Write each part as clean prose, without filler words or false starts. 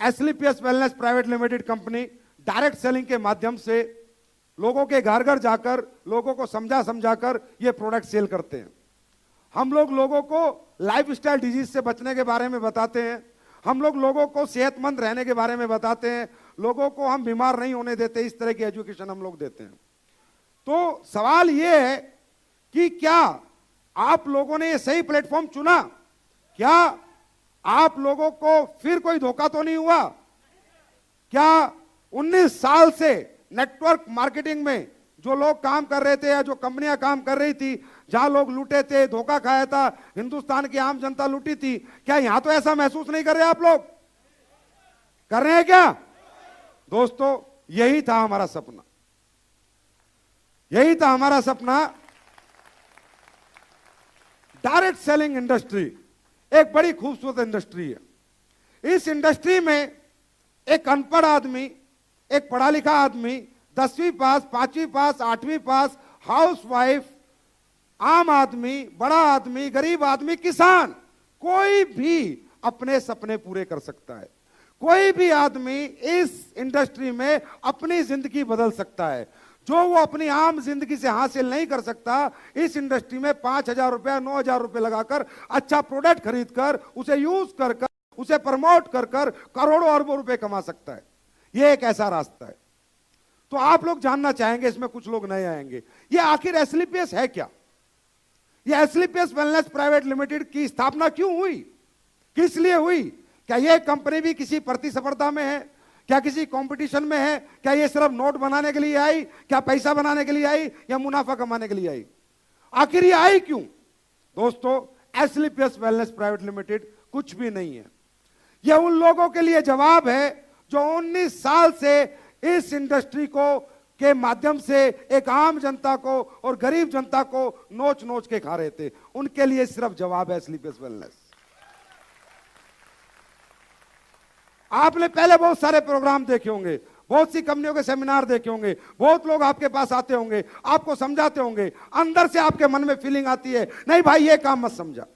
एसलीपीएस wellness private limited company direct selling के माध्यम से लोगों के घर घर जाकर लोगों को समझा समझाकर ये प्रोडक्ट सेल करते हैं। हम लोग लोगों को लाइफस्टाइल डिजीज से बचने के बारे में बताते हैं, हम लोग लोगों को सेहतमंद रहने के बारे में बताते हैं, लोगों को हम बीमार नहीं होने देते, इस तरह की एजुकेशन हम लोग देते हैं। तो सवाल ये है कि क्या आप लोगों ने ये सही प्लेटफॉर्म चुना? क्या आप लोगों को फिर कोई धोखा तो नहीं हुआ? क्या 19 साल से नेटवर्क मार्केटिंग में जो लोग काम कर रहे थे या जो कंपनियां काम कर रही थी, जहां लोग लूटे थे, धोखा खाया था, हिंदुस्तान की आम जनता लूटी थी, क्या यहां तो ऐसा महसूस नहीं कर रहे? आप लोग कर रहे हैं क्या? दोस्तों, यही था हमारा सपना, यही था हमारा सपना। डायरेक्ट सेलिंग इंडस्ट्री एक बड़ी खूबसूरत इंडस्ट्री है। इस इंडस्ट्री में एक अनपढ़ आदमी, एक पढ़ा लिखा आदमी, 10वीं पास, 5वीं पास, 8वीं पास, हाउसवाइफ, आम आदमी, बड़ा आदमी, गरीब आदमी, किसान, कोई भी अपने सपने पूरे कर सकता है। कोई भी आदमी इस इंडस्ट्री में अपनी जिंदगी बदल सकता है। जो वो अपनी आम जिंदगी से हासिल नहीं कर सकता, इस इंडस्ट्री में 5,000 रुपया, 9,000 रुपये लगाकर अच्छा प्रोडक्ट खरीदकर उसे यूज कर उसे प्रमोट कर करोड़ों अरबों रुपए कमा सकता है। यह एक ऐसा रास्ता है। तो आप लोग जानना चाहेंगे, इसमें कुछ लोग नए आएंगे, ये आखिर एसलीपीएस है क्या? ये एसलीपीएस वेलनेस प्राइवेट लिमिटेड की स्थापना क्यों हुई, किस लिए हुई? क्या यह कंपनी भी किसी प्रतिस्पर्धा में है? क्या किसी कंपटीशन में है? क्या ये सिर्फ नोट बनाने के लिए आई? क्या पैसा बनाने के लिए आई या मुनाफा कमाने के लिए आई? आखिर ये आई क्यों? दोस्तों, एसलीपीएस वेलनेस प्राइवेट लिमिटेड कुछ भी नहीं है। यह उन लोगों के लिए जवाब है जो 19 साल से इस इंडस्ट्री को के माध्यम से एक आम जनता को और गरीब जनता को नोच नोच के खा रहे थे। उनके लिए सिर्फ जवाब है एसलीपीएस वेलनेस। आपने पहले बहुत सारे प्रोग्राम देखे होंगे, बहुत सी कंपनियों के सेमिनार देखे होंगे, बहुत लोग आपके पास आते होंगे, आपको समझाते होंगे, अंदर से आपके मन में फीलिंग आती है, नहीं भाई ये काम मत समझा,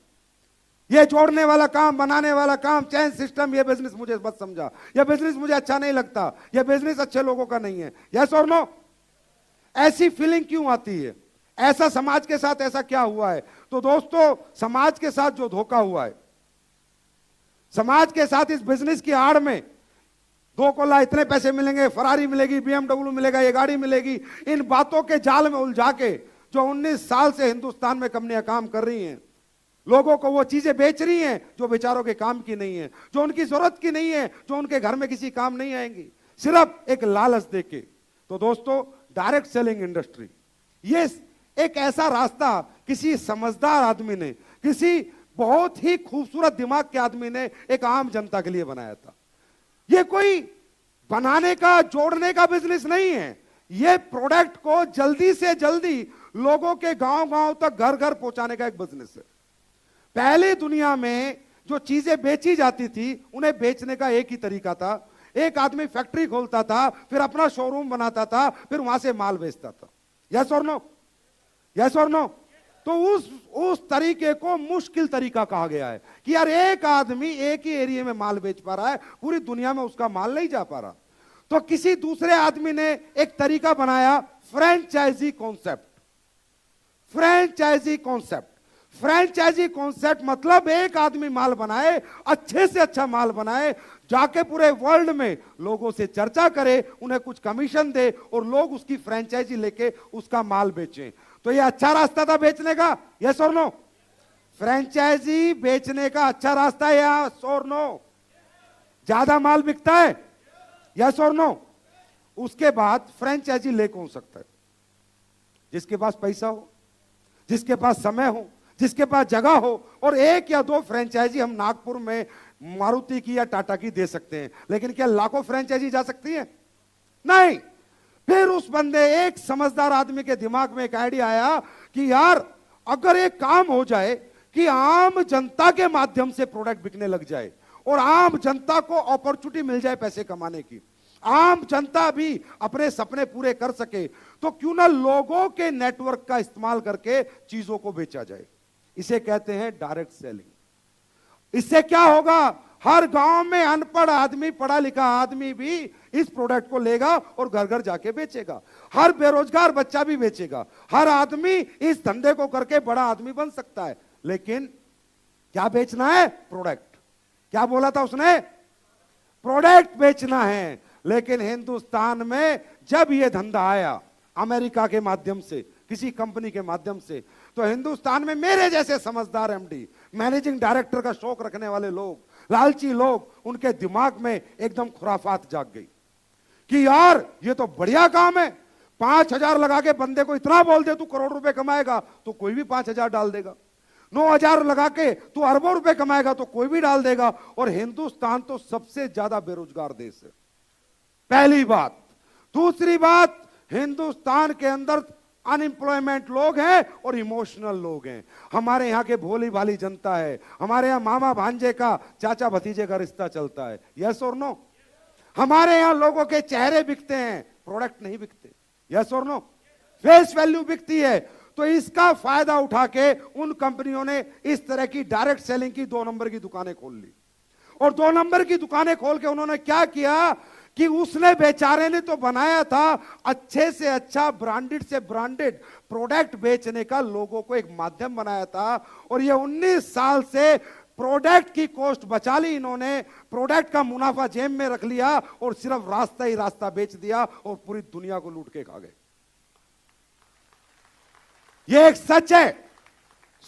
ये जोड़ने वाला काम, बनाने वाला काम, चेन सिस्टम, ये बिजनेस मुझे मत समझा, ये बिजनेस मुझे अच्छा नहीं लगता, ये बिजनेस अच्छे लोगों का नहीं है। यस और नो? ऐसी फीलिंग क्यों आती है? ऐसा समाज के साथ ऐसा क्या हुआ है? तो दोस्तों, समाज के साथ जो धोखा हुआ है, समाज के साथ इस बिजनेस की आड़ में 2 कोला इतने पैसे मिलेंगे, फरारी मिलेगी, बीएमडब्ल्यू मिलेगा, ये गाड़ी मिलेगी, इन बातों के जाल में उलझा के जो 19 साल से हिंदुस्तान में कंपनियां काम कर रही हैं, लोगों को वो चीजें बेच रही हैं जो बेचारों के काम की नहीं है, जो उनकी जरूरत की नहीं है, जो उनके घर में किसी काम नहीं आएंगी, सिर्फ एक लालच देके। तो दोस्तों, डायरेक्ट सेलिंग इंडस्ट्री ये एक ऐसा रास्ता किसी समझदार आदमी ने, किसी बहुत ही खूबसूरत दिमाग के आदमी ने एक आम जनता के लिए बनाया था। यह कोई बनाने का, जोड़ने का बिजनेस नहीं है। यह प्रोडक्ट को जल्दी से जल्दी लोगों के गांव-गांव तक, घर घर पहुंचाने का एक बिजनेस है। पहले दुनिया में जो चीजें बेची जाती थी, उन्हें बेचने का एक ही तरीका था। एक आदमी फैक्ट्री खोलता था, फिर अपना शोरूम बनाता था, फिर वहां से माल बेचता था। यस और नो? यस और नो? तो उस तरीके को मुश्किल तरीका कहा गया है कि यार एक आदमी एक ही एरिया में माल बेच पा रहा है, पूरी दुनिया में उसका माल नहीं जा पा रहा। तो किसी दूसरे आदमी ने एक तरीका बनाया, franchisee concept. Franchisee concept, franchisee concept मतलब एक आदमी माल बनाए, अच्छे से अच्छा माल बनाए, जाके पूरे वर्ल्ड में लोगों से चर्चा करे, उन्हें कुछ कमीशन दे और लोग उसकी फ्रेंचाइजी लेके उसका माल बेचें। तो ये अच्छा रास्ता था बेचने का? यस और नो? फ्रेंचाइजी बेचने का अच्छा रास्ता है? यस और नो? ज्यादा माल बिकता है? यस और नो? उसके बाद फ्रेंचाइजी ले कौन सकता है? जिसके पास पैसा हो, जिसके पास समय हो, जिसके पास जगह हो, और 1 या 2 फ्रेंचाइजी हम नागपुर में मारुति की या टाटा की दे सकते हैं, लेकिन क्या लाखों फ्रेंचाइजी जा सकती है? नहीं। फिर उस बंदे, एक समझदार आदमी के दिमाग में एक आइडिया आया कि यार अगर एक काम हो जाए कि आम जनता के माध्यम से प्रोडक्ट बिकने लग जाए और आम जनता को अपॉर्चुनिटी मिल जाए पैसे कमाने की, आम जनता भी अपने सपने पूरे कर सके, तो क्यों ना लोगों के नेटवर्क का इस्तेमाल करके चीजों को बेचा जाए। इसे कहते हैं डायरेक्ट सेलिंग। इससे क्या होगा? हर गांव में अनपढ़ आदमी, पढ़ा लिखा आदमी भी इस प्रोडक्ट को लेगा और घर घर जाके बेचेगा। हर बेरोजगार बच्चा भी बेचेगा। हर आदमी इस धंधे को करके बड़ा आदमी बन सकता है। लेकिन क्या बेचना है? प्रोडक्ट। क्या बोला था उसने? प्रोडक्ट बेचना है। लेकिन हिंदुस्तान में जब यह धंधा आया अमेरिका के माध्यम से, किसी कंपनी के माध्यम से, तो हिंदुस्तान में मेरे जैसे समझदार एमडी, मैनेजिंग डायरेक्टर का शौक रखने वाले लोग, लालची लोग, उनके दिमाग में एकदम खुराफात जाग गई कि यार ये तो बढ़िया काम है। 5,000 लगा के बंदे को इतना बोल दे तू करोड़ रुपए कमाएगा तो कोई भी 5,000 डाल देगा। 9,000 लगा के तू अरबों रुपए कमाएगा तो कोई भी डाल देगा। और हिंदुस्तान तो सबसे ज्यादा बेरोजगार देश है, पहली बात। दूसरी बात, हिंदुस्तान के अंदर अनएम्प्लॉयमेंट लोग हैं और इमोशनल लोग हैं। हमारे यहाँ के भोली भाली जनता है। हमारे यहाँ मामा भांजे का, चाचा भतीजे का रिश्ता चलता है। यस और नो? हमारे यहाँ लोगों के चेहरे बिकते हैं, प्रोडक्ट नहीं बिकते। यस और नो? फेस वैल्यू बिकती है। तो इसका फायदा उठा के उन कंपनियों ने इस तरह की डायरेक्ट सेलिंग की 2 नंबर की दुकानें खोल ली। और 2 नंबर की दुकानें खोल के उन्होंने क्या किया कि उसने बेचारे ने तो बनाया था अच्छे से अच्छा, ब्रांडेड से ब्रांडेड प्रोडक्ट बेचने का, लोगों को एक माध्यम बनाया था। और ये 19 साल से प्रोडक्ट की कॉस्ट बचा ली इन्होंने, प्रोडक्ट का मुनाफा जेब में रख लिया और सिर्फ रास्ता ही रास्ता बेच दिया और पूरी दुनिया को लूट के खा गए। ये एक सच है।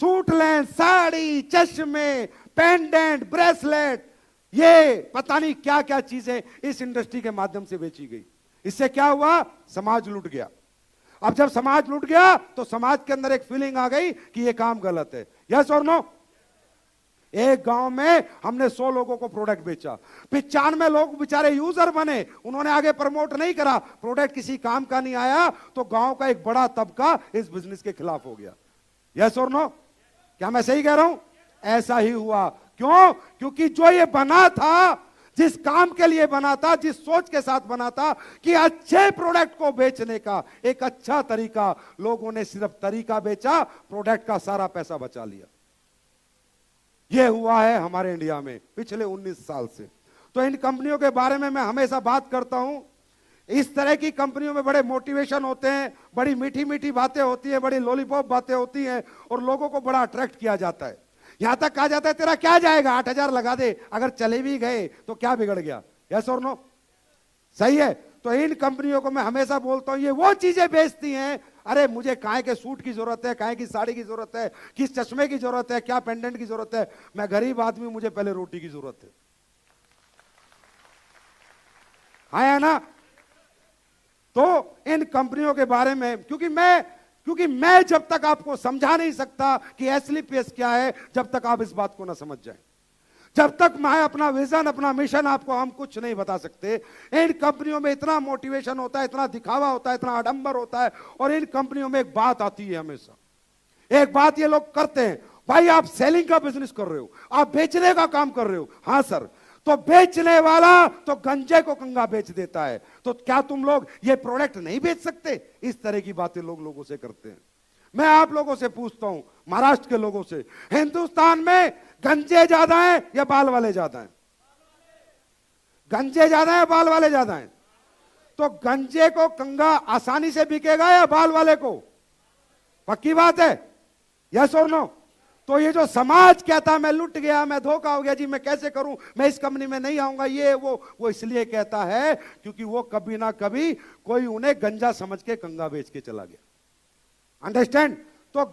सूट लें, साड़ी, चश्मे, पेंडेंट, ब्रेसलेट, ये पता नहीं क्या क्या चीजें इस इंडस्ट्री के माध्यम से बेची गई। इससे क्या हुआ? समाज लूट गया। अब जब समाज लूट गया तो समाज के अंदर एक फीलिंग आ गई कि ये काम गलत है। यस और नो? एक गांव में हमने 100 लोगों को प्रोडक्ट बेचा, 95 लोग बेचारे यूजर बने, उन्होंने आगे प्रमोट नहीं करा, प्रोडक्ट किसी काम का नहीं आया, तो गांव का एक बड़ा तबका इस बिजनेस के खिलाफ हो गया। यस और नो? क्या मैं सही कह रहा हूं? ऐसा ही हुआ। क्यों? क्योंकि जो ये बना था, जिस काम के लिए बना था, जिस सोच के साथ बना था कि अच्छे प्रोडक्ट को बेचने का एक अच्छा तरीका, लोगों ने सिर्फ तरीका बेचा, प्रोडक्ट का सारा पैसा बचा लिया। यह हुआ है हमारे इंडिया में पिछले 19 साल से। तो इन कंपनियों के बारे में मैं हमेशा बात करता हूं। इस तरह की कंपनियों में बड़े मोटिवेशन होते हैं, बड़ी मीठी मीठी बातें होती हैं, बड़ी लॉलीपॉप बातें होती हैं और लोगों को बड़ा अट्रैक्ट किया जाता है। यहां तक कहा जाता है तेरा क्या जाएगा, 8,000 लगा दे, अगर चले भी गए तो क्या बिगड़ गया। यस और नो? सही है। तो इन कंपनियों को मैं हमेशा बोलता हूं, ये वो चीजें बेचती हैं, अरे मुझे काहे के सूट की जरूरत है, काहे की साड़ी की जरूरत है, किस चश्मे की जरूरत है, क्या पेंडेंट की जरूरत है, मैं गरीब आदमी, मुझे पहले रोटी की जरूरत है। है ना? तो इन कंपनियों के बारे में क्योंकि मैं जब तक आपको समझा नहीं सकता कि एसलीपीएस क्या है, जब तक आप इस बात को ना समझ जाएं, जब तक मैं अपना विजन, अपना मिशन आपको हम कुछ नहीं बता सकते। इन कंपनियों में इतना मोटिवेशन होता है, इतना दिखावा होता है, इतना आडंबर होता है। और इन कंपनियों में एक बात आती है हमेशा, एक बात ये लोग करते हैं, भाई आप सेलिंग का बिजनेस कर रहे हो, आप बेचने का काम कर रहे हो। हाँ सर, तो बेचने वाला तो गंजे को कंगा बेच देता है, तो क्या तुम लोग ये प्रोडक्ट नहीं बेच सकते? इस तरह की बातें लोग लोगों से करते हैं। मैं आप लोगों से पूछता हूं, महाराष्ट्र के लोगों से, हिंदुस्तान में गंजे ज्यादा हैं या बाल वाले ज्यादा हैं? गंजे ज्यादा हैं, बाल वाले ज्यादा हैं? तो गंजे को कंगा आसानी से बिकेगा या बाल वाले को? पक्की बात है। यस और नो? तो ये जो समाज कहता है मैं लुट गया, मैं धोखा हो गया जी, मैं कैसे करूं, मैं इस कंपनी में नहीं आऊंगा, ये वो इसलिए कहता है क्योंकि वो कभी ना कभी कोई उन्हें गंजा समझ के कंगा बेच के चला गया। अंडरस्टैंड? तो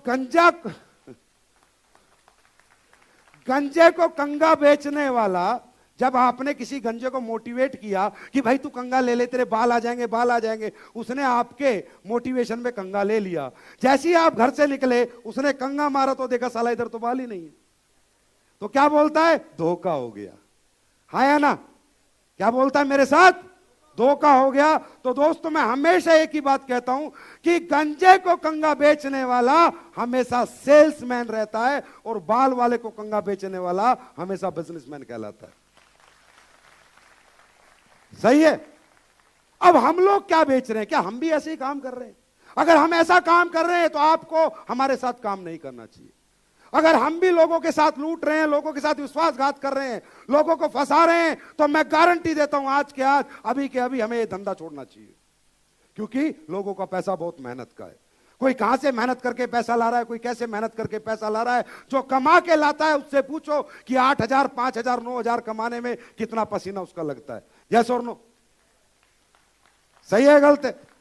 गंजे को कंगा बेचने वाला, जब आपने किसी गंजे को मोटिवेट किया कि भाई तू कंगा ले ले, तेरे बाल आ जाएंगे, बाल आ जाएंगे, उसने आपके मोटिवेशन में कंगा ले लिया। जैसे ही आप घर से निकले, उसने कंगा मारा तो देखा साला इधर तो बाल ही नहीं है, तो क्या बोलता है? धोखा हो गया। हाँ या ना? क्या बोलता है मेरे साथ? धोखा हो गया। तो दोस्तों मैं हमेशा एक ही बात कहता हूं कि गंजे को कंगा बेचने वाला हमेशा सेल्समैन रहता है और बाल वाले को कंगा बेचने वाला हमेशा बिजनेसमैन कहलाता है। सही है? अब हम लोग क्या बेच रहे हैं? क्या हम भी ऐसे ही काम कर रहे हैं? अगर हम ऐसा काम कर रहे हैं तो आपको हमारे साथ काम नहीं करना चाहिए। अगर हम भी लोगों के साथ लूट रहे हैं, लोगों के साथ विश्वासघात कर रहे हैं, लोगों को फंसा रहे हैं, तो मैं गारंटी देता हूं आज के आज, अभी के अभी हमें यह धंधा छोड़ना चाहिए। क्योंकि लोगों का पैसा बहुत मेहनत का है। कोई कहां से मेहनत करके पैसा ला रहा है, कोई कैसे मेहनत करके पैसा ला रहा है। जो कमा के लाता है उससे पूछो कि 8,000, 5,000, 9,000 कमाने में कितना पसीना उसका लगता है। यस और नो? सही है गलत है?